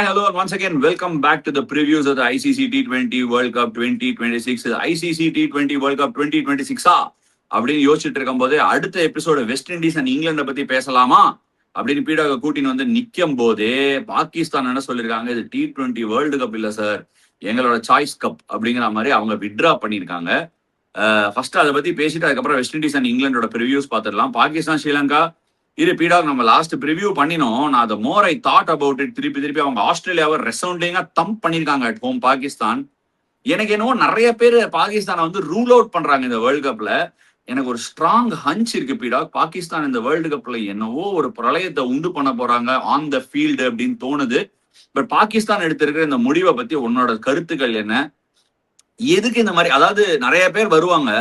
Hi, hello, and once again, welcome back to the previews of the ICC T20 World Cup 2026. ICC T20 World Cup 2026 அப்படின்னு யோசிச்சுட்டு இருக்கும் போது அடுத்த episode west Indies and இங்கிலாண்டை பத்தி பேசலாமா அப்படின்னு பீடாக கூட்டின்னு வந்து நிற்கும் போதே பாகிஸ்தான் என்ன சொல்லியிருக்காங்க, இது T20 வேர்ல்டு கப் இல்ல சார், எங்களோட சாய்ஸ் கப் அப்படிங்கிற மாதிரி அவங்க வித்ட்ரா பண்ணியிருக்காங்க. ஃபர்ஸ்ட் அதை பத்தி பேசிட்டு அதுக்கப்புறம் வெஸ்ட் இண்டீஸ் அண்ட் இங்கிலாண்டோட ப்ரிவியூஸ் பார்த்துடலாம். பாகிஸ்தான் ஸ்ரீலங்கா இது பீடாக் நம்ம லாஸ்ட் ப்ரிவியூ பண்ணினோம். நான் அதை மோர் ஐ தாட் அபவுட் இட். திருப்பி அவங்க ஆஸ்திரேலியாவை ரெசவுண்டிங்கா தம்ப் பண்ணிருக்காங்க அட் ஹோம் பாகிஸ்தான். எனக்கு என்னவோ நிறைய பேர் பாகிஸ்தானை வந்து ரூல் அவுட் பண்றாங்க இந்த வேர்ல்டு கப்ல. எனக்கு ஒரு ஸ்ட்ராங் ஹஞ்ச் இருக்கு பீடாக், பாகிஸ்தான் இந்த வேர்ல்டு கப்ல என்னவோ ஒரு பிரளயத்தை உண்டு பண்ண போறாங்க ஆன் த ஃபீல்டு அப்படின்னு தோணுது. பட் பாகிஸ்தான் எடுத்திருக்கிற இந்த முடிவை பத்தி உன்னோட கருத்துக்கள் என்ன? எதுக்கு இந்த மாதிரி, அதாவது நிறைய பேர் வருவாங்க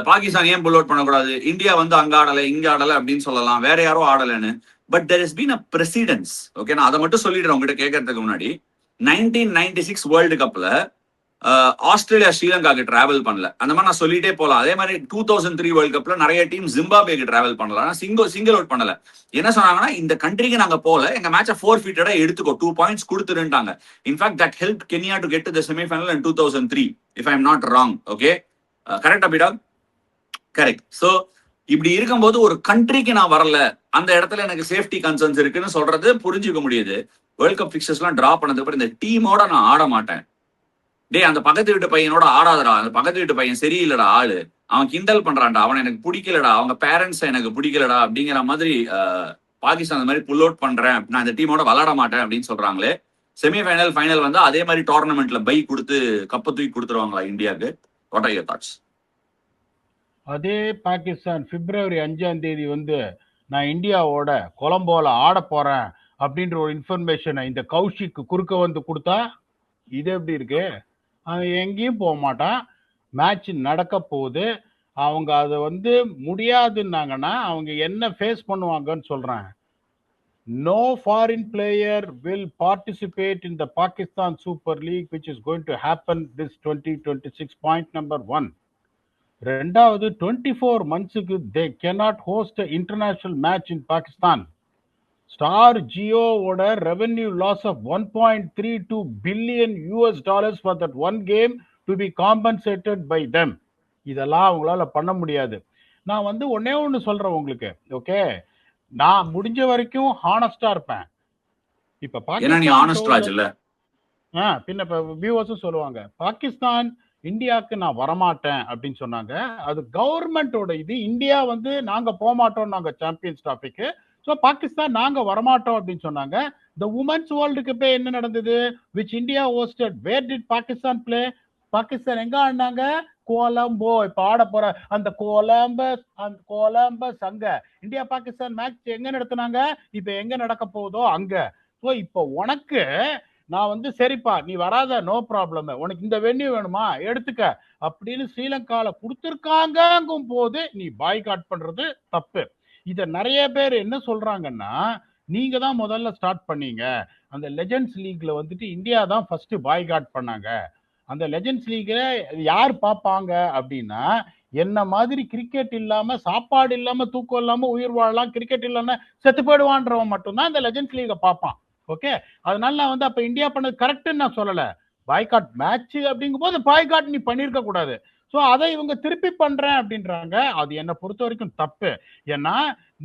பாகிஸ்தான் ஏன் புல் அவுட் பண்ணக்கூடாது, இந்தியா வந்து அங்க ஆடலை இங்க ஆடலை அப்படின்னு சொல்லலாம், வேற யாரோ ஆடலைன்னு. But there is been a precedence. Okay, நான் அதை மட்டும் சொல்லிடுறேன் உங்ககிட்ட கேட்கறதுக்கு முன்னாடி. 1996 வேர்ல்டு கப்ல ஆஸ்திரேலியா ஸ்ரீலங்காக்கு டிராவல் பண்ணல. அந்த மாதிரி நான் சொல்லிட்டே போகலாம். அதே மாதிரி 2003 வேர்ல்டு கப்ல நிறைய டீம் ஜிம்பாப்வேக்கு டிராவல் பண்ணலாம், சிங்கிள் அவுட் பண்ணல. என்ன சொன்னாங்கன்னா, இந்த கண்ட்ரிக்கு நாங்க போல, எங்க மேட்சை ஃபோர்ஃபீட்டடா எடுத்துக்கோ, 2 பாயிண்ட்ஸ் கொடுத்துருட்டாங்க. In fact that help Kenya to get to the semifinal in 2003 if I am not wrong. Okay, கரெக்டா பீடா? கரெக்ட். சோ இப்படி இருக்கும்போது ஒரு கண்ட்ரிக்கு நான் வரல, அந்த இடத்துல எனக்கு சேஃப்டி கன்சர்ன்ஸ் இருக்குன்னு சொல்றது புரிஞ்சுக்க முடியுது. வேர்ல்ட் கப் பிக்சர்ஸ் எல்லாம் டிரா பண்ணதுக்கு அப்புறம் இந்த டீமோட நான் ஆட மாட்டேன். டே, அந்த பக்கத்து வீட்டு பையனோட ஆடாதடா, அந்த பக்கத்து வீட்டு பையன் சரியில்லடா, ஆளு அவன் கிண்டல் பண்றான்டா, அவன் எனக்கு பிடிக்கலடா, அவங்க பேரண்ட்ஸ் எனக்கு பிடிக்கலடா அப்படிங்கிற மாதிரி பாகிஸ்தான் அந்த மாதிரி புல் அவுட் பண்றேன், நான் இந்த டீமோட விளாட மாட்டேன் அப்படின்னு சொல்றாங்களே. செமிஃபைனல் ஃபைனல் வந்து அதே மாதிரி டோர்னமெண்ட்ல பை கொடுத்து கப்பை தூக்கி கொடுத்துருவாங்களா இந்தியாவுக்கு? What are your thoughts? அதே பாகிஸ்தான் பிப்ரவரி 5 வந்து நான் இந்தியாவோட கொலம்போல ஆட போறேன் அப்படின்ற ஒரு இன்ஃபர்மேஷனை இந்த கௌஷிக்கு குறுக்க வந்து கொடுத்தா இது எப்படி இருக்கு? அவன் எங்கேயும் போக மாட்டான். மேட்ச் நடக்க போகுது. அவங்க அதை வந்து முடியாதுன்னாங்கன்னா அவங்க என்ன ஃபேஸ் பண்ணுவாங்கன்னு சொல்றேன். No foreign player will participate in the Pakistan Super League, which is going to happen this 2026. Point number 1. ரெண்டாவது, 24 monthsக்கு they cannot host an international match in Pakistan. Star ஜியோவோட revenue loss of $1.32 billion for that one game to be compensated by them. இதெல்லாம் அவங்களால பண்ண முடியாது. நான் வந்து ஒண்ணு சொல்றேன் உங்களுக்கு. ஓகே, நான் முடிஞ்ச வரைக்கும் ஹானஸ்டா இருப்பேன். இப்ப பாகிஸ்தான் பின்ன வியூவர்ஸும் சொல்லுவாங்க, பாகிஸ்தான் இந்தியாவுக்கு நான் வரமாட்டேன் அப்படின்னு சொன்னாங்க. அது கவர்மெண்டோட இது. இந்தியா வந்து நாங்க போக மாட்டோம், நாங்க சாம்பியன்ஸ் டாபிக். ஸோ பாகிஸ்தான் நாங்க வரமாட்டோம் அப்படின்னு சொன்னாங்க. த உமன்ஸ் வேர்ல்டு கப்பே என்ன நடந்தது, which India hosted, where did Pakistan play? Pakistan எங்க ஆடினாங்க? கொலம்போ. இப்ப ஆட போற அந்த கொலம்பஸ் அங்க. இந்தியா பாகிஸ்தான் மேட்ச் எங்க நடத்தினாங்க? இப்ப எங்க நடக்க போகுதோ அங்க. ஸோ இப்போ உனக்கு நான் வந்து சரிப்பா நீ வராத, நோ ப்ராப்ளம், உனக்கு இந்த வென்யூ வேணுமா எடுத்துக்க அப்படின்னு ஸ்ரீலங்கால கொடுத்துருக்காங்கும் போது நீ பாய்காட் பண்றது தப்பு. இத நிறைய பேர் என்ன சொல்றாங்கன்னா, நீங்க தான் முதல்ல ஸ்டார்ட் பண்ணீங்க. அந்த லெஜெண்ட்ஸ் லீக்ல வந்துட்டு இந்தியா தான் ஃபர்ஸ்ட் பாய்காட் பண்ணாங்க. அந்த லெஜெண்ட்ஸ் லீக்ல யார் பார்ப்பாங்க அப்படின்னா, என்ன மாதிரி கிரிக்கெட் இல்லாம, சாப்பாடு இல்லாம, தூக்கம் இல்லாம உயிர் வாழலாம், கிரிக்கெட் இல்லாம செத்து போயிடுவான்றவன் மட்டும்தான் இந்த லெஜெண்ட்ஸ் லீக பார்ப்பான். ஓகே, அதனால நான் வந்து அப்ப இந்தியா பண்ணது கரெக்ட்னு நான் சொல்லல. பாய்காட் மேட்ச் அப்படிங்கும் போது பாய்காட் நீ பண்ணிருக்க கூடாது. ஸோ அதை இவங்க திருப்பி பண்றேன் அப்படின்றாங்க. அது என்னை பொறுத்த வரைக்கும் தப்பு. ஏன்னா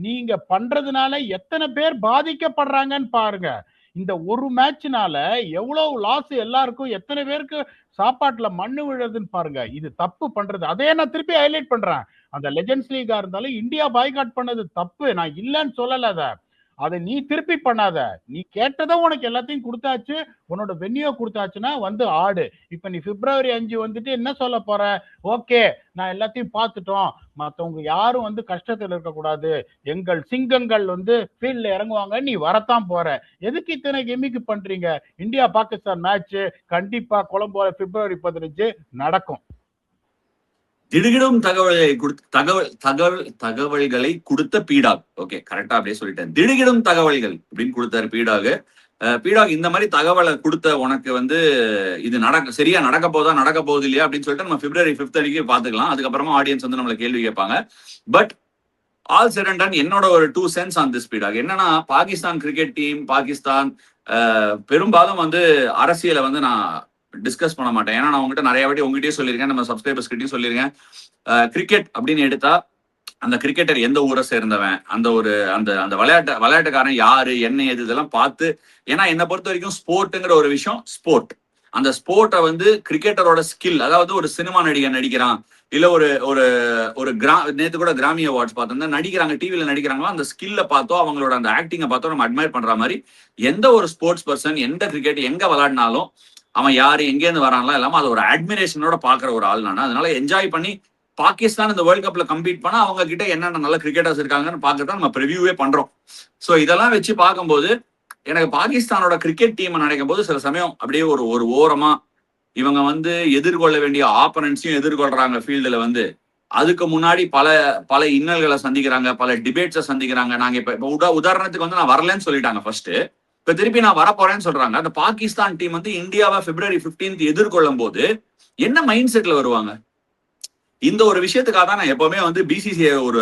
நீங்க பண்றதுனால எத்தனை பேர் பாதிக்கப்படுறாங்கன்னு பாருங்க. இந்த ஒரு மேட்ச்னால எவ்வளவு லாஸ் எல்லாருக்கும், எத்தனை பேருக்கு சாப்பாட்டுல மண்ணு விழுதுன்னு பாருங்க. இது தப்பு பண்றது. அதே நான் திருப்பி ஹைலைட் பண்றேன். அந்த லெஜெண்ட்ஸ் லீகா இருந்தாலும் இந்தியா பாய்காட் பண்ணது தப்பு, நான் இல்லைன்னு சொல்லல. அதை நீ திருப்பி பண்ணாத. நீ கேட்டதை உனக்கு எல்லாத்தையும் கொடுத்தாச்சு, உன்னோட வென்யூ கொடுத்தாச்சுன்னா வந்து ஆடு. இப்ப நீ பிப்ரவரி 5 வந்துட்டு என்ன சொல்ல போற? ஓகே, நான் எல்லாத்தையும் பார்த்துட்டோம், மற்றவங்க யாரும் வந்து கஷ்டத்தில் இருக்கக்கூடாது, எங்கள் சிங்கங்கள் வந்து ஃபீல்ட்ல இறங்குவாங்க, நீ வரத்தான் போற. எதுக்கு இத்தனை கெமிக்கு பண்றீங்க? இந்தியா பாகிஸ்தான் மேட்ச் கண்டிப்பா கொலம்போல பிப்ரவரி 15 நடக்கும். திடுகிடும் தகவல்களை கொடுத்த பீடாக். ஓகே, கரெக்டா அப்படியே சொல்லிட்டேன். திடுகிடும் தகவல்கள் அப்படின்னு கொடுத்தாரு பீடாக். பீடாக் இந்த மாதிரி தகவலை கொடுத்த உனக்கு வந்து இது சரியா நடக்க போகுது இல்லையா அப்படின்னு சொல்லிட்டு நம்ம பிப்ரவரி 5 அன்னைக்கு பாத்துக்கலாம். அதுக்கப்புறமா ஆடியன்ஸ் வந்து நம்மள கேள்வி கேட்பாங்க. But all set and ton என்னோட ஒரு 2 cents ஆன் திஸ் ஸ்பீட் என்னன்னா பாகிஸ்தான் கிரிக்கெட் டீம் பாகிஸ்தான் பெரும்பாலும் வந்து அரசியலை வந்து நான் டிஸ்கஸ் பண்ண மாட்டேன். ஏன்னா நான் உங்ககிட்ட நிறைய வாட்டி உங்ககிட்டயே சொல்லியிருக்கேன், நம்ம சப்ஸ்கிரைபர்ஸ் கிட்டயும் சொல்லியிருக்கேன். கிரிக்கெட் அப்படின்னு எடுத்தா அந்த கிரிக்கெட்டர் எந்த ஊரை சேர்ந்தவன், அந்த ஒரு அந்த அந்த விளையாட்டுக்காரன் யாரு என்ன எது இதெல்லாம் பார்த்து, ஏன்னா என்னை பொறுத்த வரைக்கும் ஸ்போர்ட்டுங்கிற ஒரு விஷயம் ஸ்போர்ட். அந்த ஸ்போர்ட்டை வந்து கிரிக்கெட்டரோட ஸ்கில், அதாவது ஒரு சினிமா நடிகர் நடிக்கிறான், இல்ல ஒரு ஒரு ஒரு நேத்து கூட கிராமி அவார்ட்ஸ் பார்த்தோம் நடிக்கிறாங்க, டிவில நடிக்கிறாங்களோ அந்த ஸ்கில்ல பார்த்தோ அவங்களோட அந்த ஆக்டிங்கை பார்த்தோ நம்ம அட்மையர் பண்ற மாதிரி எந்த ஒரு ஸ்போர்ட்ஸ் பர்சன் எந்த கிரிக்கெட் எங்க விளையாடினாலும் அவன் யாரு எங்கேருந்து வராங்களா இல்லாம அது ஒரு அட்மிரேஷனோட பாக்குற ஒரு ஆள் நான். அதனால என்ஜாய் பண்ணி பாகிஸ்தான் இந்த வேர்ல்ட் கப்ல கம்பீட் பண்ணா அவங்க கிட்ட என்னென்ன நல்ல கிரிக்கெட்டர்ஸ் இருக்காங்கன்னு பார்க்கறத நம்ம ப்ரிவியூவே பண்றோம். ஸோ இதெல்லாம் வச்சு பார்க்கும்போது எனக்கு பாகிஸ்தானோட கிரிக்கெட் டீம் நினைக்கும் போது சில சமயம் அப்படியே ஒரு ஒரு ஓரமா இவங்க வந்து எதிர்கொள்ள வேண்டிய ஆப்பனன்ஸையும் எதிர்கொள்றாங்க ஃபீல்டுல வந்து. அதுக்கு முன்னாடி பல பல இன்னல்களை சந்திக்கிறாங்க, பல டிபேட்ஸை சந்திக்கிறாங்க. நாங்க இப்ப உதாரணத்துக்கு வந்து நான் வரலன்னு சொல்லிட்டாங்க ஃபர்ஸ்ட், இப்ப திருப்பி நான் வரப்போறேன்னு சொல்றாங்க. அந்த பாகிஸ்தான் டீம் வந்து இந்தியாவை February 15 எதிர்கொள்ளும் போது என்ன மைண்ட் செட்ல வருவாங்க? இந்த ஒரு விஷயத்துக்காக தான் நான் எப்பவுமே வந்து பிசிசிஐ ஒரு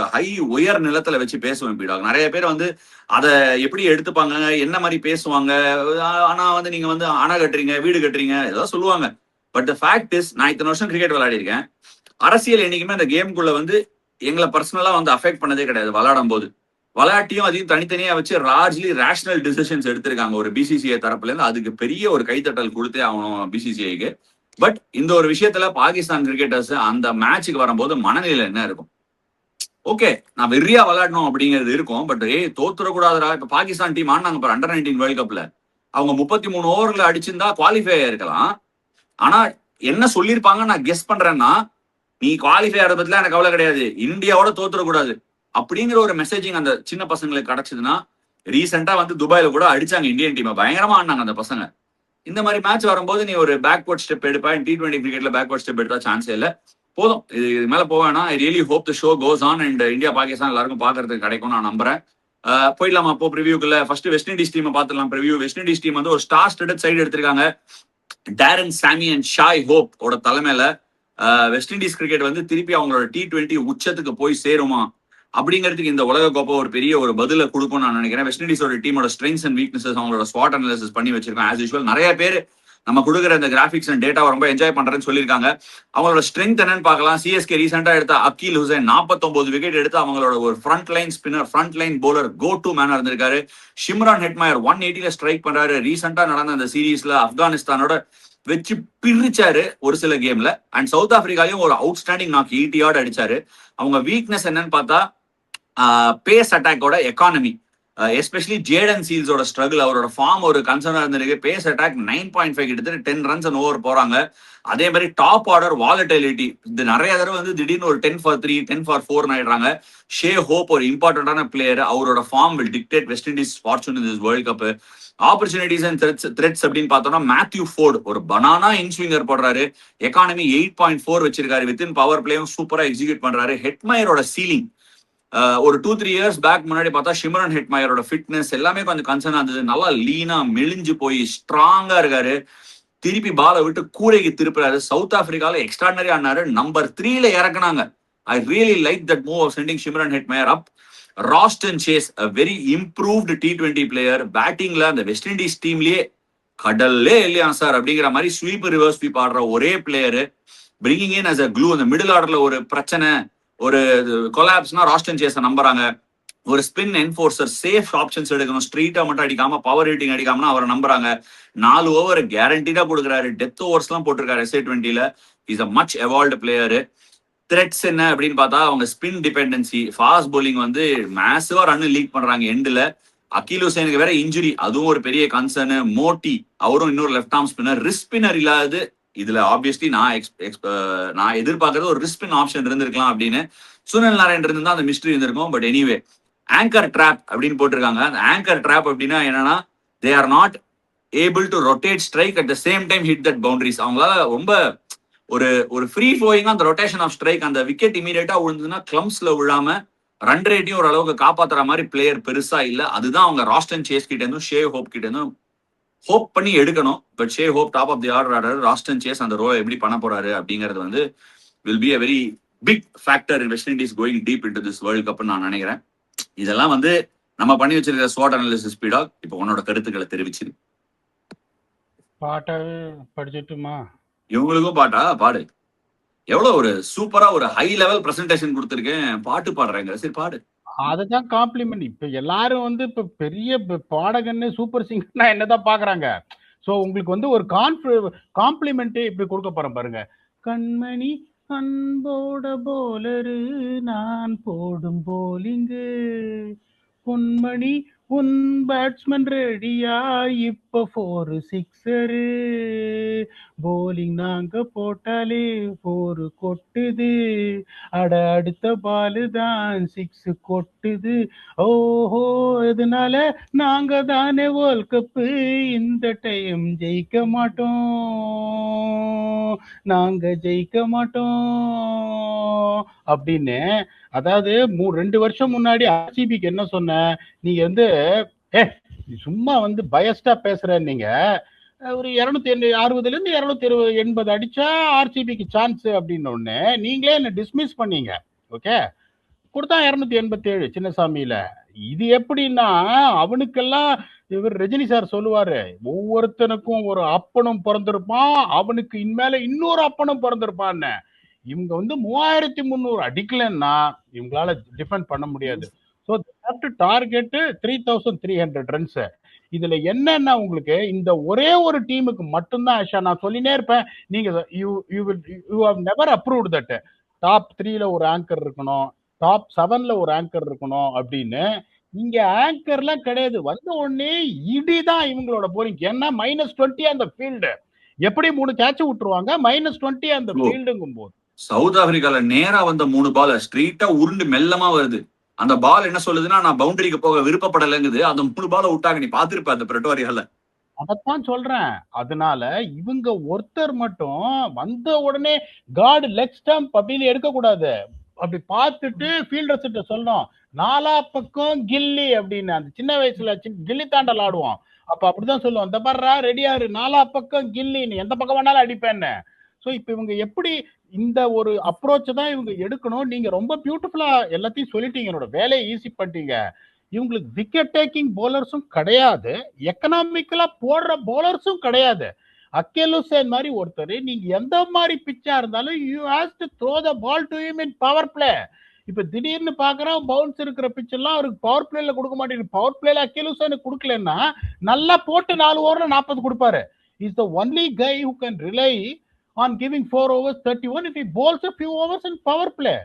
உயர் நிலத்துல வச்சு பேசுவேன் பீடாக. நிறைய பேர் வந்து அதை எப்படி எடுத்துப்பாங்க, என்ன மாதிரி பேசுவாங்க, ஆனா வந்து நீங்க வந்து அணை கட்டுறீங்க வீடு கட்டுறீங்க ஏதோ சொல்லுவாங்க. பட் த ஃபேக்ட் இஸ் நான் இத்தனை வருஷம் கிரிக்கெட் விளையாடி இருக்கேன். அரசியல் என்னைக்குமே அந்த கேமுக்குள்ள வந்து எங்களை பர்சனலா வந்து அஃபெக்ட் பண்ணதே கிடையாது. விளையாடும் போது விளையாட்டையும் அதையும் தனித்தனியா வச்சு ராஜ்லி ரேஷனல் டிசிஷன்ஸ் எடுத்திருக்காங்க ஒரு பிசிசிஐ தரப்புல இருந்து. அதுக்கு பெரிய ஒரு கைத்தட்டல் கொடுத்தே ஆகணும் பிசிசிஐக்கு. பட் இந்த ஒரு விஷயத்துல பாகிஸ்தான் கிரிக்கெட்டர்ஸ் அந்த மேட்சுக்கு வரும்போது மனநிலை என்ன இருக்கும்? ஓகே நான் வெறியா விளையாடணும் அப்படிங்கிறது இருக்கும், பட் தோத்துறக்கூடாதுடா. இப்ப பாகிஸ்தான் டீம் ஆனாங்க அண்டர் 19 வேர்ல்ட் கப்ல, அவங்க 33 ஓவர்ல அடிச்சிருந்தா குவாலிஃபை ஆயிருக்கலாம். ஆனா என்ன சொல்லியிருப்பாங்க நான் கெஸ் பண்றேன்னா, நீ குவாலிஃபை ஆகிற பத்தில எனக்கு கவலை கிடையாது, இந்தியாவோட தோத்துறக்கூடாது அப்படிங்கிற ஒரு மெசேஜிங் அந்த சின்ன பசங்களுக்கு கிடைச்சதுன்னா. ரீசெண்டா வந்து துபாயில கூட அடிச்சாங்க இந்தியன் டீமை, பயங்கரமா ஆடினாங்க அந்த பசங்க. இந்த மாதிரி மேட்ச் வரும்போது நீ ஒரு பேக்வர்ட் ஸ்டெப் எடுப்பா. T20 கிரிக்கெட்ல பேக்வர்ட் ஸ்டெப் எடுத்தா சான்ஸே இல்லை. போதும், இது மேல போவேன்னா I really hope the show goes on and India Pakistan எல்லாருக்கும் பாக்குறதுக்கு கிடைக்கும் நான் நம்புறேன். போயிடலாமா அப்போ ப்ரிவியூக்குள்ள? ஃபர்ஸ்ட் வெஸ்ட் இண்டீஸ் டீமை பார்த்துலாம். ப்ரிவியூ வெஸ்ட் இண்டீஸ் டீம் வந்து ஒரு ஸ்டார் ஸ்டடட் சைடு எடுத்திருக்காங்க. டேரன் சாமி அண்ட் ஷாய் ஹோப் ஓட தலைமையில வெஸ்ட் இண்டீஸ் கிரிக்கெட் வந்து திருப்பி அவங்களோட T20 உச்சத்துக்கு போய் சேருமா அப்படிங்கிறதுக்கு இந்த உலக கோப்பை ஒரு பெரிய ஒரு பதில கொடுக்கும் நான் நினைக்கிறேன். வெஸ்ட் இண்டீஸோட டீமோட ஸ்ட்ரெங்ஸ் அண்ட் வீக்னஸஸ் அவங்களோட ஸ்பாட் அனாலிசிஸ் பண்ணி வச்சிருக்கோம். ஆஸ் யூஸ்வல் நிறைய பேர் நம்ம கொடுக்குற இந்த கிராபிக்ஸ் அண்ட் டேட்டா ரொம்ப என்ஜாய் பண்றேன்னு சொல்லியிருக்காங்க. அவங்களோட ஸ்ட்ரென்த் என்னன்னு பார்க்கலாம். சிஎஸ்கே ரீசெண்டா எடுத்த அக்கீல் ஹுசைன் 49 விக்கெட் எடுத்து அவங்களோட ஒரு front line spinner, front line bowler, go to மேனா இருந்திருக்காரு. ஷிம்ரான் ஹெட்மயர் 180ல ஸ்ட்ரைக் பண்றாரு. ரீசெண்டா நடந்த அந்த சீரீஸ்ல ஆப்கானிஸ்தானோட வச்சு பிரிச்சாரு ஒரு சில கேம்ல. அண்ட் சவுத் ஆப்பிரிக்காலையும் ஒரு அவுட்ஸ்டாண்டிங் நாக் 80 யார்ட் அடிச்சாரு. அவங்க வீக்னஸ் என்னன்னு பார்த்தா பேஸ் அட்டாக்கோட எக்கானமி, எஸ்பெஷலி ஜேடன் சீல்ஸோட ஸ்ட்ரகிள், அவரோட ஃபார்ம் ஒரு கன்சர்னா இருந்திருக்கு. பேஸ் அட்டாக் 9.5 கிட்டத்தட்ட 10 runs அண்ட் ஓவர் போறாங்க. அதே மாதிரி டாப் ஆர்டர் வாலட்டிலிட்டி, இது நிறைய தடவை வந்து திடீர்னு ஒரு 10 for 3 10 for 4 ஆயிடுறாங்க. ஷே ஹோப் ஒரு இம்பார்ட்டன்டான பிளேயர், அவரோட form will dictate West Indies fortune in this world cup. Opportunities and threats அப்படின்னு பார்த்தோம்னா மேத்யூ ஃபோர்டு ஒரு பனானா இன்ஸ்விங்கர் போடுறாரு. எக்கானமி 8.4 வச்சிருக்காரு. வித்தின் பவர் பிளேயும் சூப்பரா எக்ஸிக்யூட் பண்றாரு. ஹெட்மயரோட சீலிங் ஒரு 2-3 இயர்ஸ் பேக் முன்னாடி பார்த்தா ஷிம்ரன் ஹெட்மயரோட ஃபிட்னஸ் எல்லாமே கொஞ்சம் கன்சர்ன் இருந்தது. நல்லா லீனா மெலிஞ்சு போய் ஸ்ட்ராங்கா இருக்காரு. திருப்பி பாலை விட்டு கூரைக்கு திருப்புறாரு. சவுத் ஆப்பிரிக்கால எக்ஸ்ட்ராடனரி ஆனாரு. நம்பர் 3ல இறக்குனாங்க. I really like that move of sending Shimron Hetmyer up. Roston Chase a very improved T20 player. பேட்டிங்ல அந்த வெஸ்ட் இண்டீஸ் டீம்லயே கடல்லே இல்லையா சார் அப்படிங்கிற மாதிரி ஸ்வீப் ரிவர்ஸ் ஸ்வீப் ஆடுற ஒரே player. Bringing in as a clue. அந்த மிடில் ஆர்டர்ல ஒரு பிரச்சனை, ஒரு கொலாப்ஸ்னா ராஸ்டன் சேஸை நம்புறாங்க. ஒரு ஸ்பின் என்ஃபோர்சர், சேஃப் ஆப்ஷன்ஸ் எடுக்கணும், ஸ்ட்ரீட்டா மட்டும் அடிக்காம பவர் ஹிட்டிங் அடிக்காமனா அவரை நம்புறாங்க. 4 ஓவர் கேரண்டீடா கொடுக்குறாரு. டெத் ஓவர்ஸ் எல்லாம் போட்டிருக்காரு SA20ல. Is a much evolved player. Threats என்ன அப்படின்னு பார்த்தா அவங்க ஸ்பின் டிபெண்டன்சி, ஃபாஸ்ட் போலிங் வந்து மேசிவா ரன் லீக் பண்றாங்க எண்ட்ல. அக்கீல் ஹுசைனுக்கு வேற இன்ஜுரி, அதுவும் ஒரு பெரிய கன்சர்னு. மோட்டி அவரும் இன்னொரு left arm spinner. Risk spinner இல்லாது இதுல ஆப்வியஸ்லி நான் எதிர்பார்க்கறது ஒரு ரிஸ்க் ஸ்பின் ஆப்ஷன் இருந்திருக்கலாம் அப்படின்னு. சுனில் நாராயண் இருந்தா அந்த மிஸ்ட்ரி இருந்திருக்கும். பட் எனிவே ஆங்கர் ட்ராப் அப்படின்னு போட்டிருக்காங்க. அந்த ஆங்கர் ட்ராப் அப்படின்னா என்னன்னா, தே are not able to rotate strike at the same time hit that boundaries. அவங்களால ரொம்ப ஒரு ஃப்ரீ ஃப்ளோயிங்கா அந்த ரொட்டேஷன் ஆஃப் ஸ்ட்ரைக், அந்த விக்கெட் இமீடியட்டா விழுந்ததுன்னா கிளம்ஸ்ல விழாம ரன் ரேட்டையும் ஓரளவுக்கு காப்பாத்துற மாதிரி பிளேயர் பெருசா இல்ல. அதுதான் அவங்க ராஸ்டன் சேஸ் கிட்ட இருந்தும் ஷே ஹோப் கிட்ட இருந்தும் ஹோப் பண்ணி எடுக்கணும். But Shai Hope top of the order. Roston Chase அந்த ரோலை எப்படி பண்ண போறாரு அப்படிங்கிறது வந்து will be a very big factor in West Indies going deep into this world கப்னு நான் நினைக்கிறேன். இதெல்லாம் வந்து நம்ம பண்ணி வச்சிருக்கிற ஸ்வாட் அனாலிசிஸ் ஸ்பீடாக். இப்போ உன்னோட கருத்துக்களை தெரிவிச்சிரு. பாட்டாவே படிச்சுட்டுமா? இவங்களுக்கும் பாட்டா பாடு. எவ்வளவு ஒரு சூப்பரா ஒரு ஹை லெவல் பிரசன்டேஷன் கொடுத்திருக்கேன், பாட்டு பாடுறேங்க. சரி பாடு. அதுதான் காம்ப்ளிமெண்ட். இப்ப எல்லாரும் வந்து இப்ப பெரிய பாடகன்னு சூப்பர் சிங்கர்னா என்னதான் பாக்குறாங்க. சோ உங்களுக்கு வந்து ஒரு காம்ப்ளிமெண்ட் இப்படி கொடுக்க போறேன் பாருங்க. கண்மணி அன்போட போலரு நான் போடும் போலிங்கு, பொன்மணி உன் பேட்ஸ்மேன் ரெடியா இப்ப 4 சிக்ஸரு, போலிங் நாங்க போட்டாலே 4 கொட்டுது, அட அடுத்த பாலு தான் 6 கொட்டுது, ஓஹோ இதனால நாங்க தானே வேர்ல்ட் கப்பு இந்த டைம் ஜெயிக்க மாட்டோம், நாங்க ஜெயிக்க மாட்டோம் அப்படின்னு. அதாவது 2 வருஷம் முன்னாடி ஆர்சிபிக்கு என்ன சொன்ன, நீங்க வந்து சும்மா வந்து பயஸ்டா பேசுற, நீங்க ஒரு 260 இருந்து 280 அடிச்சா ஆர்சிபிக்கு சான்ஸ் அப்படின்னு ஒண்ணு நீங்களே என்ன டிஸ்மிஸ் பண்ணீங்க. ஓகே, கொடுத்தா 287 சின்னசாமியில. இது எப்படின்னா அவனுக்கெல்லாம் இவர் ரஜினி சார் சொல்லுவாரு, ஒவ்வொருத்தனுக்கும் ஒரு அப்பனும் பிறந்திருப்பான், அவனுக்கு இன்மேல இன்னொரு அப்பனும் பிறந்திருப்பான்னு. இவங்க வந்து 3300 அடிக்கலன்னா இவங்களால டிஃபெண்ட் பண்ண முடியாது. So target 3300 runs. இதுல என்னன்னா உங்களுக்கு இந்த ஒரே ஒரு டீமுக்கு மட்டும்தான் ஆஷா நான் சொல்லினே இருப்பேன், நீங்க you have never approved that top 3ல ஒரு ஆங்கர் இருக்கணும், டாப் 7ல ஒரு ஆங்கர் இருக்கணும் அப்படின்னு. இங்க ஆங்கர்லாம் கிடையாது. வந்த உடனே இடிதான் இவங்களோட போலிங். ஏன்னா -20 அந்த ஃபீல்டு, எப்படி 3 கேட்ச் விட்டுருவாங்க, -20 அந்த ஃபீல்டுங்கும் போது. சவுத் ஆப்பிரிக்கால நேரா வந்த 3 பால் ஸ்ட்ரெயிட்டா உருண்டு மெல்லமா வருது. அந்த பால் என்ன சொல்லுதுன்னா, நான் பவுண்டரிக்கு போக விருப்பப்படலைங்குது. அந்த 3 பால விட்டாங்க. நீ பாத்திருப்ப அந்த பிரிட்டோரியால. அதத்தான் சொல்றேன். அதனால இவங்க ஒருத்தர் மட்டும் வந்த உடனே காட் லெக் ஸ்டம்ப் அப்படின்னு எடுக்க கூடாது. அப்படி பார்த்துட்டு ஃபீல்டர்ஸ் கிட்ட சொல்லணும், 4 பக்கம் கில்லி அப்படின்னு. அந்த சின்ன வயசுல கில்லி தாண்டல் ஆடுவோம், அப்ப அப்படிதான் சொல்லுவோம், இந்த பாருடா ரெடியாரு 4 பக்கம் கில்லி, நீ எந்த பக்கம் வேணாலும் அடிப்பேன்னு. ஸோ இப்போ இவங்க எப்படி இந்த ஒரு அப்ரோச் தான் இவங்க எடுக்கணும். நீங்க ரொம்ப பியூட்டிஃபுல்லா எல்லாத்தையும் சொல்லிட்டீங்க, என்னோட வேலையை ஈஸி பண்ணிட்டீங்க. இவங்களுக்கு விக்கெட் டேக்கிங் போலர்ஸும் கிடையாது, எக்கனாமிக்கலா போடுற போலர்ஸும் கிடையாது. அக்கேல் ஹுசேன் மாதிரி ஒருத்தர், நீங்க எந்த மாதிரி பிச்சா இருந்தாலும் you has to throw the ball to him in power play. இப்ப திடீர்னு பாக்குறோம் பவுன்ஸ் இருக்கிற பிச் எல்லாம் அவருக்கு பவர் பிளேல கொடுக்க மாட்டேங்குது. பவர் பிளேல அக்கேல் ஹுசேனுக்கு கொடுக்கலன்னா நல்லா போட்டு 4 ஓவர்ல 40 கொடுப்பாரு. Is the only guy who can rely on giving 4 overs 31 if he bowls a few overs in power play.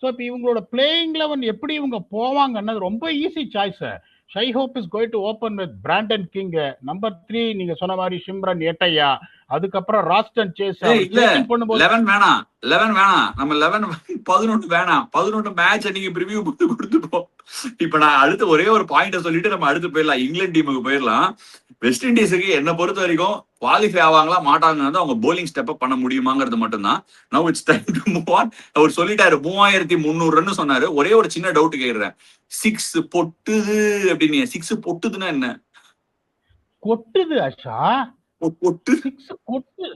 So இப்போ இவங்களோட பிளேயிங் லெவன் எப்படி இவங்க போவாங்கன்னு ரொம்ப easy choice. Shy hope is going to open with Brandon king. Number 3 நீங்க சொன்ன மாதிரி சிம்ரன் எட்டையா, அதுக்கப்புறம் ராஸ்டன் சேஸ். பண்ணும்போது 11 வேணாம், 11 வேணாம், நம்ம 11 வேணாம், 11 மேட்ச் நீங்க ப்ரிவியூ கொடுத்துப்போம். இப்ப நான் அடுத்து ஒரே ஒரு பாயிண்ட சொல்லிட்டு நம்ம அடுத்து போயிடலாம், இங்கிலாந்து டீமுக்கு போயிடலாம். வெஸ்ட் இண்டீஸுக்கு என்ன பொறுத்த வரைக்கும் குவாலிஃபை ஆவாங்களா மாட்டாங்க, அவங்க போலிங் ஸ்டெப் அப் பண்ண முடியுமாங்கிறது மட்டும்தான். Now it's time to move on. அவர் சொல்லிட்டாரு 3300 ரன் சொன்னாரு. ஒரே ஒரு சின்ன டவுட் கேக்குறேன், 6 பொட்டுது அப்படின்னு. 6 பொட்டுதுன்னா என்ன? கொட்டுது ஆஷா, பொட்டு 6 கொட்டு.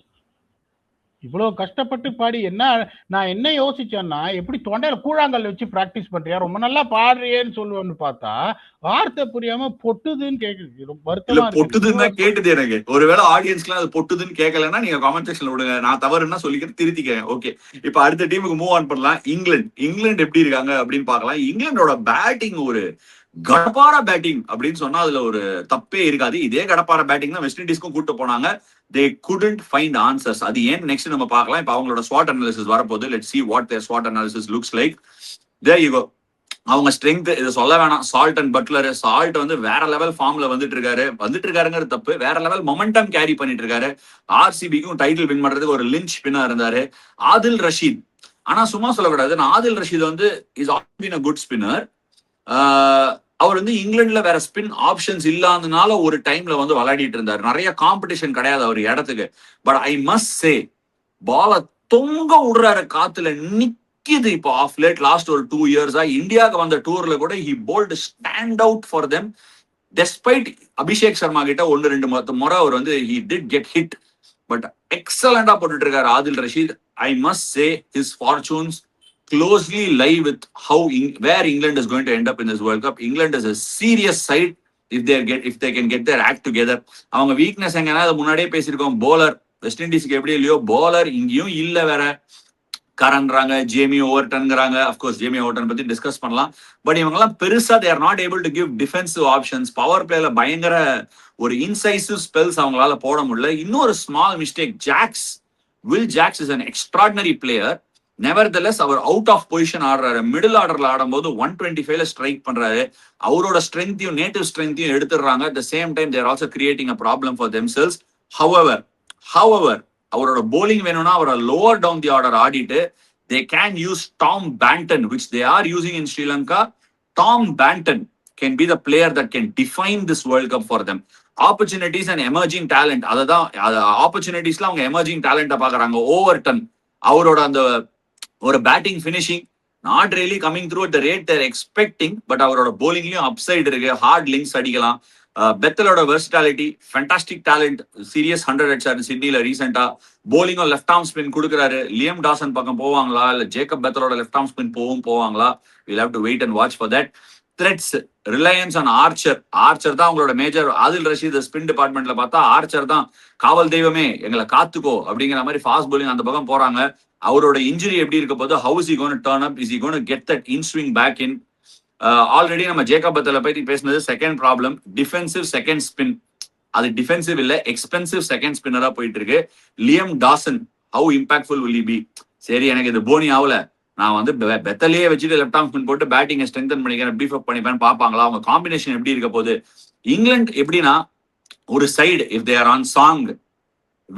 இவ்வளவு கஷ்டப்பட்டு பாடி என்ன நான் என்ன யோசிச்சேன்னா, எப்படி தொண்டையில கூழாங்கல் வச்சு பிராக்டிஸ் பண்றியா, ரொம்ப நல்லா பாடுறியேன்னு சொல்லுவேன்னு பார்த்தா வார்த்தை புரியாம பொட்டுதுன்னு கேக்குது. வருத்தமா பொட்டுதுன்னு தான் கேட்டுது எனக்கு. ஒருவேளை ஆடியன்ஸ்க்குலாம் அது பொட்டுதுன்னு கேட்கலன்னா நீங்க கமெண்ட் செக்ஷன்ல விடுங்க, நான் தவறுன்னா சொல்லிக்கிட்டு திருத்திக்கிறேன். ஓகே, இப்ப அடுத்த டீமுக்கு மூவ் ஆன் பண்ணலாம். இங்கிலாந்து எப்படி இருக்காங்க அப்படின்னு பார்க்கலாம். இங்கிலாந்தோட பேட்டிங் ஒரு கடப்பார பேட்டிங் அப்படின்னு சொன்னா அதுல ஒரு தப்பே இருக்காது. இதே கடப்பார பேட்டிங் தான் வெஸ்ட் இண்டீஸ்க்கும் கூட்டு போனாங்க. they couldn't find answers. அது ஏன் நெக்ஸ்ட் நம்ம பார்க்கலாம். இப்ப அவங்களோட SWOT அனாலிசிஸ் வரப்போகுது. let's see what their SWOT analysis looks like. there you go. அவங்க ஸ்ட்ரென்த் இதை சொல்ல வேணாம். Salt and Buttler. சால்ட் வந்து வேற லெவல் ஃபார்ம்ல வந்துட்டு இருக்காருங்கிறது தப்பு, வேற லெவல் மொமெண்டம் கேரி பண்ணிட்டு இருக்காரு. ஆர்சிபிக்கும் டைட்டில் வின் பண்றதுக்கு ஒரு லிஞ்ச் பின்னா இருந்தாரு. ஆதில் ரஷீத், ஆனா சும்மா சொல்லக்கூடாது, ஆதில் ரஷீத் வந்து is always been a good spinner. அவர் வந்து இங்கிலாந்துல வேற ஸ்பின் ஆப்ஷன்ஸ் இல்லாதனால ஒரு டைம்ல வந்து விளையாடிட்டு இருந்தாரு. நிறைய காம்படிஷன் கிடையாது அவர் இடத்துக்கு. பட் ஐ மஸ்ட் சே, பால தொங்க விடுறாரு, காத்துல நிக்குது. இப்போ ஆஃப் லேட் லாஸ்ட் ஒரு 2 இயர்ஸா இந்தியாவுக்கு வந்த டூர்ல கூட he bowled stand out for them. Despite Abhishek Sharma கிட்ட 1-2 முறை அவர் வந்து he did get hit, but எக்ஸலண்டா போட்டுட்டு இருக்காரு Adil Rashid. I must say his fortunes closely lie with where England is going to end up in this World Cup. England is a serious side if they can get their act together. அவங்க weakness எங்கன்னா அது முன்னாடியே பேசியிருக்கோம். Bowler west இண்டீஸ்க்கு எப்படி இல்லையோ bowler இங்கேயும் இல்ல வேற. கரன்றாங்க, ஜேமி ஓவர்டன்ங்கிறாங்க. அஃப்கோர்ஸ் ஜேமி ஓவர்டன் பத்தி டிஸ்கஸ் பண்ணலாம். பட் இவங்க எல்லாம் பெருசா they are not able to give defensive options. Power பிளேல பயங்கர ஒரு இன்சைசிவ் ஸ்பெல்ஸ் அவங்களால போட முடியல. இன்னொரு small mistake, Will Jacks is an extraordinary player. Nevertheless அவர் அவுட் ஆஃப் பொசிஷன் ஆடுறாரு. மிடில் ஆர்டர்ல ஆடும்போது 125ல ஸ்ட்ரைக் பண்றாரு. அவரோட ஸ்ட்ரென்த்தையும் நேட்டிவ் ஸ்ட்ரென்த்தையும் எடுத்துடுறாங்க. At the same time there also creating a problem for themselves. However அவரோட போலிங் வேணும்னா அவரை லோவர் டவுன் தி ஆர்டர் ஆடிட்டு they can use Tom Banton, which they are using in Sri Lanka. Tom Banton can be the player that can define this World Cup for them. Opportunities and emerging talent, அதான் ஆப்பர்ச்சுனிட்டிஸ்ல அவங்க emerging டேலண்ட பாக்குறாங்க. Overton அவரோட அந்த ஒரு batting finishing not really coming through at the rate they're expecting. But அவரோட போலிங்லயும் upside இருக்கு. Hard lengths அடிக்கலாம். பெத்தலோட வெர்சிட்டாலிட்டி, ஃபேண்டாஸ்டிக் டேலண்ட். சீரியஸ் 100 அடிச்சாரு சிட்னில ரீசெண்டா. போலிங்கும் லெஃப்ட் ஆர்ம் ஸ்பின் கொடுக்குறாரு. லியம் டாசன் பக்கம் போவாங்களா இல்ல ஜேக்கப் பெத்தலோட லெஃப்ட் ஆர்ம் ஸ்பின் போவாங்களா? we'll have to wait and watch for that. Threats, reliance on Archer தான் அவங்களோட மேஜர். ஆதில் ரஷீத் ஸ்பின் டிபார்ட்மெண்ட்ல பார்த்தா ஆர்ச்சர் தான் காவல் தெய்வமே, எங்களை காத்துக்கோ அப்படிங்கிற மாதிரி ஃபாஸ்ட் போலிங் அந்த பக்கம் போறாங்க. அவரோட இன்ஜுரி எப்படி இருக்க போது, how is he going to turn up, is he going to get that in swing back in? Already நம்ம ஜேக்கப் பெத்தலை பத்தி பேசினது. Second problem defensive second spin. அது டிஃபென்சிவ் இல்ல, எக்ஸ்பென்சிவ் செகண்ட் ஸ்பின்னரா போயிட்டு இருக்கு. Liam Dawson how impactful will he be? சரி, எனக்கு இது போனி ஆகல, நான் வந்து பெத்தலையே வச்சுட்டு லெஃப்ட் ஆர்ம் ஸ்பின் போட்டு பேட்டிங்கை ஸ்ட்ரென்தன் பண்ணிக்கிறேன், பீஃப் அப் பண்ணிப்பேன் பார்ப்பாங்களா? அவங்க காம்பினேஷன் எப்படி இருக்க போகுது? இங்கிலாந்து எப்படின்னா ஒரு side if they are on song,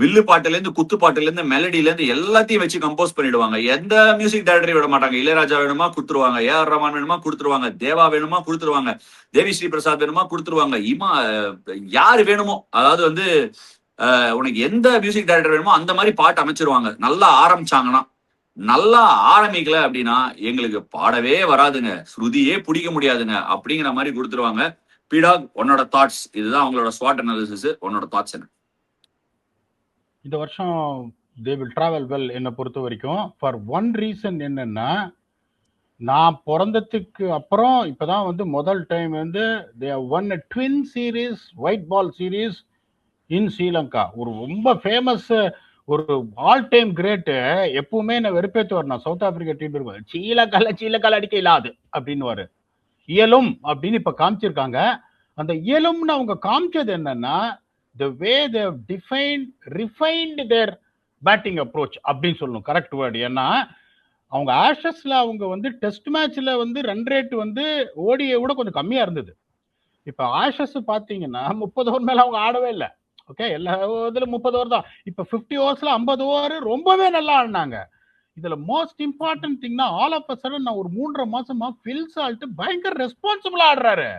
வில்லு பாட்டுல இருந்து குத்து பாட்டுல இருந்து மெலடில இருந்து எல்லாத்தையும் வச்சு கம்போஸ் பண்ணிடுவாங்க. எந்த மியூசிக் டைரக்டரையும் விட மாட்டாங்க. இளையராஜா வேணுமா கொடுத்துருவாங்க, ஏஆர் ரஹ்மான் வேணுமா கொடுத்துருவாங்க, தேவா வேணுமா கொடுத்துருவாங்க, தேவி ஸ்ரீ பிரசாத் வேணுமா கொடுத்துருவாங்க, யாரு வேணுமோ, அதாவது வந்து உனக்கு எந்த மியூசிக் டைரக்டர் வேணுமோ அந்த மாதிரி பாட்டு அமைச்சிருவாங்க. நல்லா ஆரம்பிச்சாங்கன்னா. நல்லா ஆரம்பிக்கல அப்படின்னா எங்களுக்கு பாடவே வராதுங்க, ஸ்ருதியே பிடிக்க முடியாதுங்க அப்படிங்கிற மாதிரி கொடுத்துருவாங்க. பீடாக், உன்னோட தாட்ஸ்? இதுதான் அவங்களோட ஸ்வாட் அனாலிசிஸ். உன்னோட தாட்ஸ் என்ன? இந்த வருஷம் தே வில் டிராவல் வெல் என்னை பொறுத்த வரைக்கும். ஃபார் ஒன் ரீசன் என்னன்னா, நான் பிறந்ததுக்கு அப்புறம் இப்பதான் வந்து முதல் டைம் வந்து they won twin series white ball series in Sri Lanka. ஒரு ரொம்ப ஃபேமஸ் ஒரு ஆல் டைம் கிரேட்டு. எப்பவுமே என்ன வெறுப்பேற்றுவார். நான் சவுத் ஆப்பிரிக்கா டீம் இருக்கும், சீலக்கால அடிக்க இல்லாது அப்படின்னு இயலும் அப்படின்னு இப்ப காமிச்சிருக்காங்க. அந்த இயலும்னு அவங்க காமிச்சது என்னன்னா, the way they have refined their batting approach அப்படின்னு சொல்லணும், கரெக்ட் வேர்டு. ஏன்னா அவங்க ஆஷஸ்ல அவங்க வந்து டெஸ்ட் மேட்ச்ல வந்து ரன் ரேட் வந்து ஓடியை விட கொஞ்சம் கம்மியா இருந்தது. இப்ப ஆஷஸ் பாத்தீங்கன்னா 30 ஓவர் மேல அவங்க ஆடவே இல்லை. ஓகே, எல்லா இதுல 30 ஓவர் தான். இப்ப 50 ஓவர்ஸ்ல 50 ஓவர் ரொம்பவே நல்லா ஆடினாங்க. இதுல மோஸ்ட் இம்பார்ட்டன்ட் திங்னா ஆல் ஆஃப் அ சடன் நான் ஒரு 3.5 மாசமா ஃபில் சால்ட் பயங்கர ரெஸ்பான்சிபிளா ஆடுறாரு.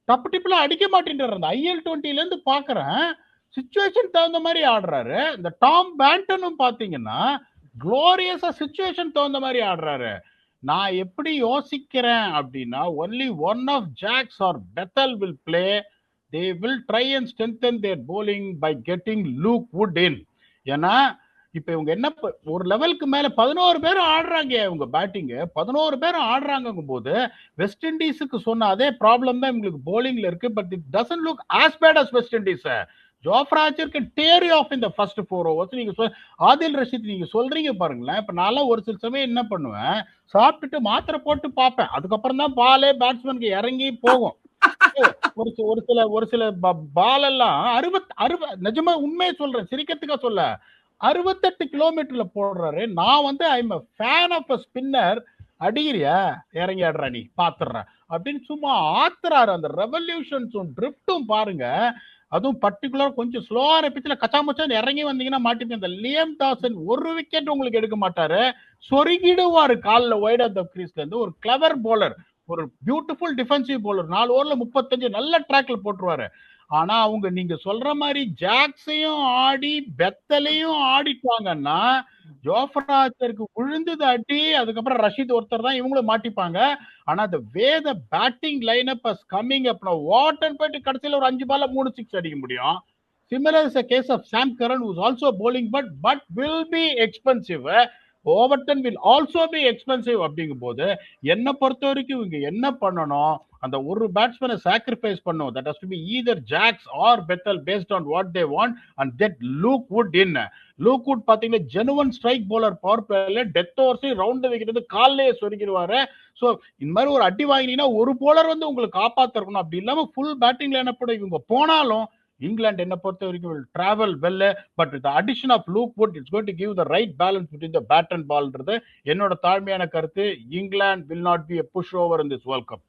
டப்பு டிப்புல அடிக்க மாட்டேன்றாரு. அந்த IL-20ல இருந்து பாக்குறேன், சிச்சுவேஷன் தகுந்த மாதிரி ஆடுறாரு. இந்த டாம் பேண்டனும் பாத்தீங்கன்னா குளோரியஸா சிச்சுவேஷன் தகுந்த மாதிரி ஆடுறாரு. நான் எப்படி யோசிக்கிறேன் அப்படின்னா, only one of Jacks or Bethell will play. they will try and strengthen their bowling by getting Luke Wood in. ஏன்னா இப்ப இவங்க என்ன ஒரு லெவலுக்கு மேல 11 பேரும் ஆடுறாங்க. இவங்க பேட்டிங் 11 பேரும் ஆடுறாங்கும் போது வெஸ்ட் இண்டீஸுக்கு சொன்ன அதே ப்ராப்ளம் தான் இவங்களுக்கு போலிங்ல இருக்கு. But it doesn't look as bad as west Indies. Jofra Archer can tear you off in the first 4 overs. நீங்க ஆதில் ரஷீத் நீங்க சொல்றீங்க பாருங்களேன். இப்ப நான் ஒரு சில சமயம் என்ன பண்ணுவேன், சாப்பிட்டுட்டு மாத்திரை போட்டு பார்ப்பேன். அதுக்கப்புறம் தான் பாலே பேட்ஸ்மேனுக்கு இறங்கி போகும். ஒரு சில பால் எல்லாம் 60 நிஜமா உண்மையை சொல்றேன், சிரிக்கிறதுக்கா சொல்ல, 68 கிலோமீட்டர்ல போடுறாரு. நான் வந்து I'm fan of a spinner. அடிக்கிறியா, இறங்கி ஆடுறா, நீ பாத்துற அப்படின்னு சும்மா ஆத்துறாரு. அந்த ரெவல்யூஷன்ஸும் ட்ரிப்டும் பாருங்க. அதுவும் பர்டிகுலர் கொஞ்சம் ஸ்லோவான பிச்சில் கச்சாமச்சான்னு இறங்கி வந்தீங்கன்னா மாட்டிப்பேன். இந்த லியம் டாசன் ஒரு விக்கெட் உங்களுக்கு எடுக்க மாட்டாரு, சொருகிடுவாரு காலில் வைட் ஆஃப் த கிரீஸ்ல இருந்து. ஒரு கிளவர் போலர், ஒரு பியூட்டிஃபுல் டிஃபென்சிவ் போலர். 4 ஓவர்ல 35 நல்ல ட்ராக்ல போட்டுருவாரு. ஆனா அவங்க நீங்க சொல்ற மாதிரி ஜாக்ஸையும் ஆடி பெத்தலையும் ஆடிட்டாங்கன்னா ஜோஃப்ரா ஆர்ச்சருக்கு விழுந்தது அடி. அதுக்கப்புறம் ரஷீத் ஒருத்தர் தான் இவங்களும் மாட்டிப்பாங்க. ஆனா அந்த வேத batting line up coming up வாட்டன் போயிட்டு கடைசியில் ஒரு 5 பால்ல 3 6 அடிக்க முடியும். Similar is a case of Sam Curran who is also bowling but will be expensive. Overton will also be expensive அப்படிங்கும் போது என்ன பொறுத்த வரைக்கும் இவங்க என்ன பண்ணணும், அந்த ஒரு பேட்ஸ்மேனை சாக்ரிஃபைஸ் பண்ணும். That has to be either Jacks or Bethell based on what they want and get Luke Wood in. Luke Wood பாத்தீங்கன்னா ஜெனுவன் ஸ்ட்ரைக் பவுலர், பவர் பிளேல டெத் ஓவர்ஸையும் ரவுண்ட் வைக்கிறது காலையே சொருகிடுவாரு. ஸோ இந்த மாதிரி ஒரு அடி வாங்கினீங்கன்னா ஒரு போலர் வந்து உங்களுக்கு காப்பாத்திருக்கணும். அப்படி இல்லாம ஃபுல் பேட்டிங்ல என்ன பண்ண இவங்க போனாலும் இங்கிலாந்து என்ன பொறுத்த வரைக்கும் will travel well, but with the addition of Luke Wood it's going to give the right balance between the bat and ballன்றது என்னோட தாழ்மையான கருத்து. England will not be a pushover in this World Cup.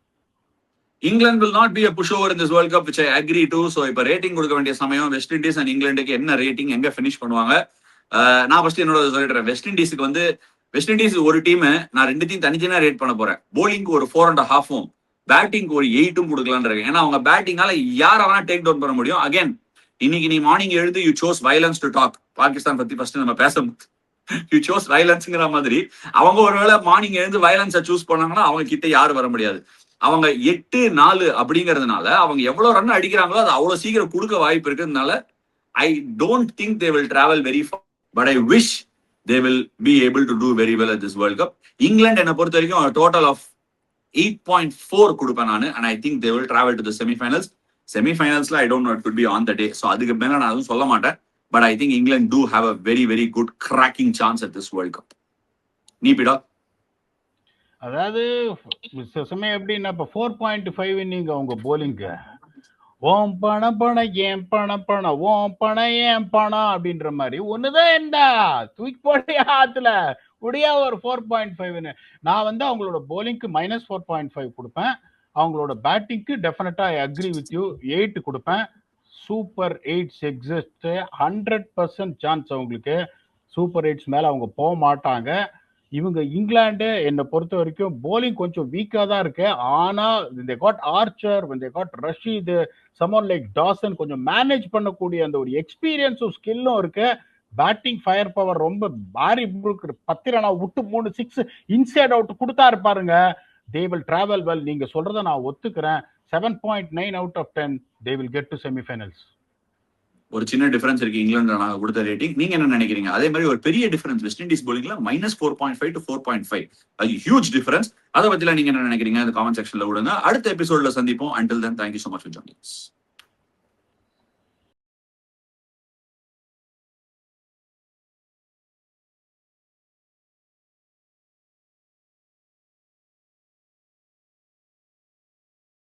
England will not be a pushover in this World Cup, which I agree to. So இப்ப rating கொடுக்க வேண்டிய சமயம் west Indies and இங்கிலாந்துக்கு என்ன rating, எங்க ஃபினிஷ் பண்ணுவாங்க. நான் ஃபர்ஸ்ட் என்னோட சொல்லிடுறேன். வெஸ்ட் இண்டீஸுக்கு வந்து வெஸ்ட் இண்டீஸ் ஒரு டீம், நான் ரெண்டுத்தையும் தனித்தனியா ரேட் பண்ண போறேன். போலிங்க்கு ஒரு 4.5 பேட்டிங்க்கு ஒரு 8 கொடுக்கலான்னு இருக்கேன். ஏன்னா அவங்க பேட்டிங்கால யார வேணா டேக் டவுன் பண்ண முடியும். அகைன் இன்னைக்கு நீ மார்னிங் எழுந்து you chose violence today. Pakistan பத்தி ஃபர்ஸ்ட் நம்ம பேச யூ சோஸ் வயலன்ஸ்ங்கிற மாதிரி அவங்க ஒருவேளை மார்னிங் எழுந்து வயலன்ஸை சூஸ் பண்ணாங்கன்னா அவங்க கிட்ட யாரும் வர முடியாது. அவங்க 8-4 அப்படிங்கிறதுனால அவங்க எவ்வளவு ரன் அடிக்கிறாங்களோ அது அவ்வளவு சீக்கிரம் கொடுக்க வாய்ப்பு இருக்கிறதுனால I don't think they will travel very far, but I wish they will be able to do very well at this World Cup. England என்ன பொறுத்த வரைக்கும் a total of 8.4 கொடுப்பேன் நானு, and I think they will travel to the semi-finals. Semi-finalsல I don't know, it could be on the day. So அதுக்கு மேல நான் அதுவும் சொல்ல மாட்டேன். But I think England do have a very very good cracking chance at this World Cup. நீபிடா அதாவது சமயம் எப்படின்னா இப்ப 4.5 இன்னிங்க அவங்க போலிங்க ஓம் பணம் ஏன் பணம் ஓம் பணம் ஏன் பணம் அப்படின்ற மாதிரி ஒண்ணுதான் என்ன தூக்கி போட்டே ஆத்துல முடியா ஒரு 4.5. நான் வந்து அவங்களோட போலிங்க்கு -4.5 கொடுப்பேன். அவங்களோட பேட்டிங்க்கு டெஃபினட்டா ஐ அக்ரி வித் யூ 8 கொடுப்பேன். சூப்பர் 8s எக்ஸிஸ்ட், 100% சான்ஸ் அவங்களுக்கு சூப்பர் 8s மேல அவங்க போக மாட்டாங்க. இவங்க இங்கிலாந்து என்னை பொறுத்த வரைக்கும் போலிங் கொஞ்சம் வீக்கா தான் இருக்கு. ஆனா they got Archer, when they got Rashid, someone like Dawson கொஞ்சம் மேனேஜ் பண்ணக்கூடிய அந்த ஒரு எக்ஸ்பீரியன்ஸும் ஸ்கில்லும் இருக்கு. பேட்டிங் ஃபயர் பவர் ரொம்ப பாரி 10 ரன் விட்டு 3 6 இன்சைட் அவுட் கொடுத்தா இருப்பாருங்க. they will travel well. நீங்க சொல்றத நான் ஒத்துக்கிறேன். 7.9 out of 10 they will get to semi-finals. ஒரு சின்ன டிஃபரன்ஸ் இருக்கு இங்கிலாந்து நான் கொடுத்த ரேட்டிங். நீங்க என்ன நினைக்கிறீங்க? அதே மாதிரி ஒரு பெரிய டிஃபரன்ஸ் வெஸ்ட் இண்டீஸ் போலிங்ல -4.5 to 4.5, அது ஹியூஜ் டிஃபரன்ஸ். அதை பத்தில நீங்க என்ன நினைக்கிறீங்க? இந்த காமெண்ட் செக்ஷன்ல விடுங்க. அடுத்த எபிசோட்ல சந்திப்போம். until then thank you so much for joining us.